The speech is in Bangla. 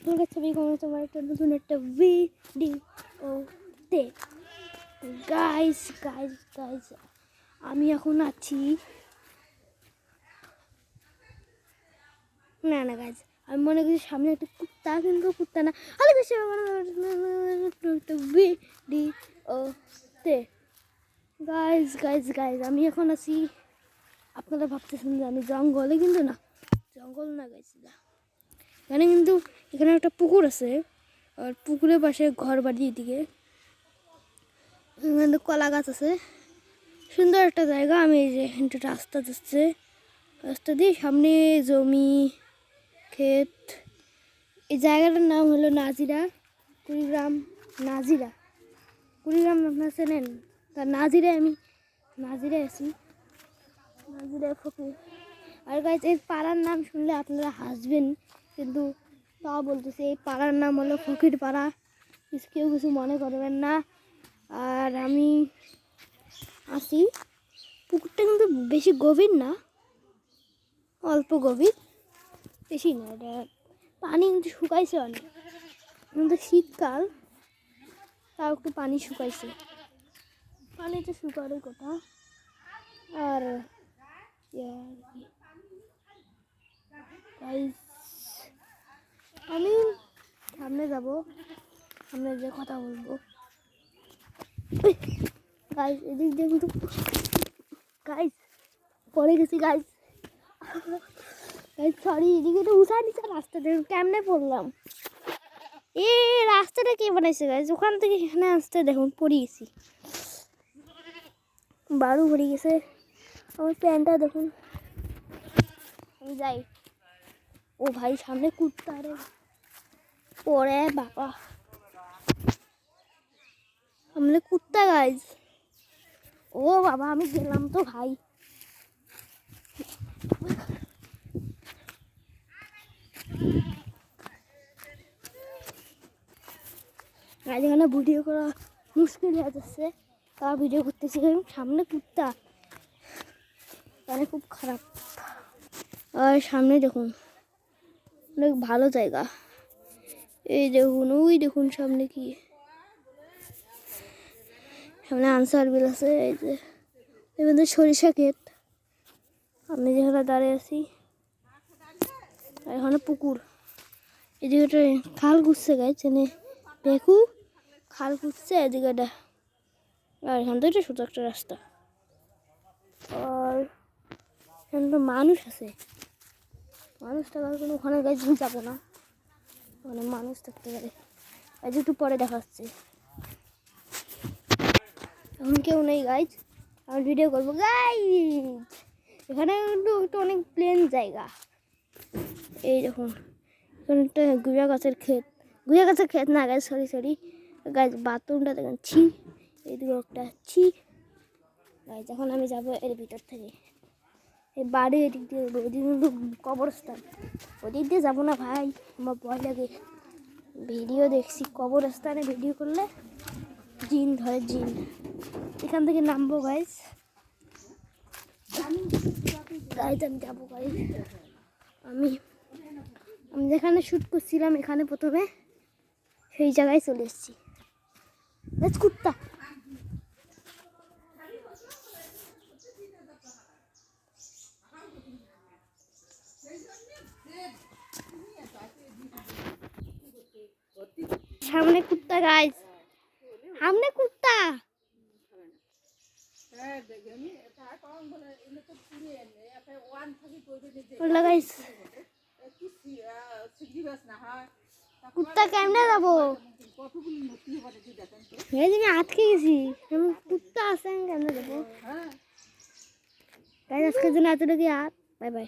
তোমার ছবি কোনো তোমার একটা নতুন একটা ভিডিওতে গাইস গাইস গাইস আমি এখন আছি না না গাইস আমি মনে করি সামনে একটা কুত্তা কিন্তু কুত্তা না আরে বেশি ভিডিওতে গাইস গাইস গাইস আমি এখন আছি আপনারা ভাবতেছেন যে আমি জঙ্গলে কিন্তু না জঙ্গল না গাইস এখানে কিন্তু এখানে একটা পুকুর আছে আর পুকুরের পাশে ঘর বাড়ির দিকে এখানে কলা গাছ আছে সুন্দর একটা জায়গা আমি এই যে একটা রাস্তা যাচ্ছে রাস্তা দিয়ে সামনে জমি ক্ষেত এই জায়গাটার নাম হলো নাজিরা কুড়িগ্রাম নাজিরা কুড়িগ্রাম আপনারা চেনেন তার নাজিরায় আমি নাজিরায় আছি নাজিরায় ফকির আর গাইজ এই পাড়ার নাম শুনলে আপনারা হাসবেন কিন্তু তা বলতেছি এই পাড়ার নাম হলো ফকির পাড়া কেউ কিছু মনে করবেন না আর আমি আসি পুকুরটা কিন্তু বেশি গভীর না অল্প গভীর বেশি না এটা পানি কিন্তু শুকাইছে অনেক কিন্তু শীতকাল তাও একটু পানি শুকাইছে পানিটা শুকানোর কথা আর আমি সামনে যাব সামনে যে কথা বলবো গাইস এদিক দিয়ে কিন্তু গাইস পড়ে গেছি গাইস গাইস সরি এদিকে একটু উঠা নিচে রাস্তা দেখুন কেমনে পড়লাম রাস্তাটা কে বানাইছে গাইস ওখান থেকে এখানে আসতে দেখুন পড়ে গেছি বারু ভরে গেছে আমার প্যান্টটা দেখুন আমি যাই ও ভাই সামনে কুত্তা রে পরে বাবা সামনে কুত্তা গাইজ ও বাবা আমি গেলাম তো ভাই গাইজ এখানে ভিডিও করা মুশকিল হয়ে যাচ্ছে তারা ভিডিও করতেছি সামনে কুত্তা মানে খুব খারাপ আর সামনে দেখুন অনেক ভালো জায়গা এই দেখুন ওই দেখুন সামনে কি সামনে আনসার বিল আছে এই যে এখানে সরিষা ক্ষেত আমি যেখানে দাঁড়িয়ে আছি আর এখানে পুকুর এদিকে খাল ঘুরছে গাইছে দেখু খাল ঘুরছে এদিকে আর এখান থেকে একটা সোজা একটা রাস্তা আর এখানে তো মানুষ আছে মানুষ থাকার কোনো ওখানে গাছ যাবো না ওখানে মানুষ থাকতে পারে আজ একটু পরে দেখাচ্ছে এখন কেউ নেই গাইজ আমার ভিডিও করবো গাইজ এখানে একটু অনেক প্লেন জায়গা এই দেখুন এখানে একটা গুড়া গাছের ক্ষেত না গাছ সরি গাছ বাথরুমটা দেখেন ছি এইদিকে একটা ছি গাইজ এখন আমি যাবো এর ভিতর থেকে এই বাড়ি এদিক দিয়ে ওদিক কিন্তু কবরস্থান ওদিক দিয়ে যাবো না ভাই আমার ভয় লাগে ভিডিও দেখছি কবরস্থানে ভিডিও করলে জিন ধরে জিন এখান থেকে নামবো গাইজ আমি যাবো গাইজ আমি যেখানে শ্যুট করছিলাম এখানে প্রথমে সেই জায়গায় চলে এসেছি কুত্তা সামনে কুত্তা গাইজ সামনে কুত্তা কুত্তা কেমনে যাবো আটকে গেছি কুত্তা আছে কেমনে যাবো আজকের জন্য এতটুকু বাই বাই।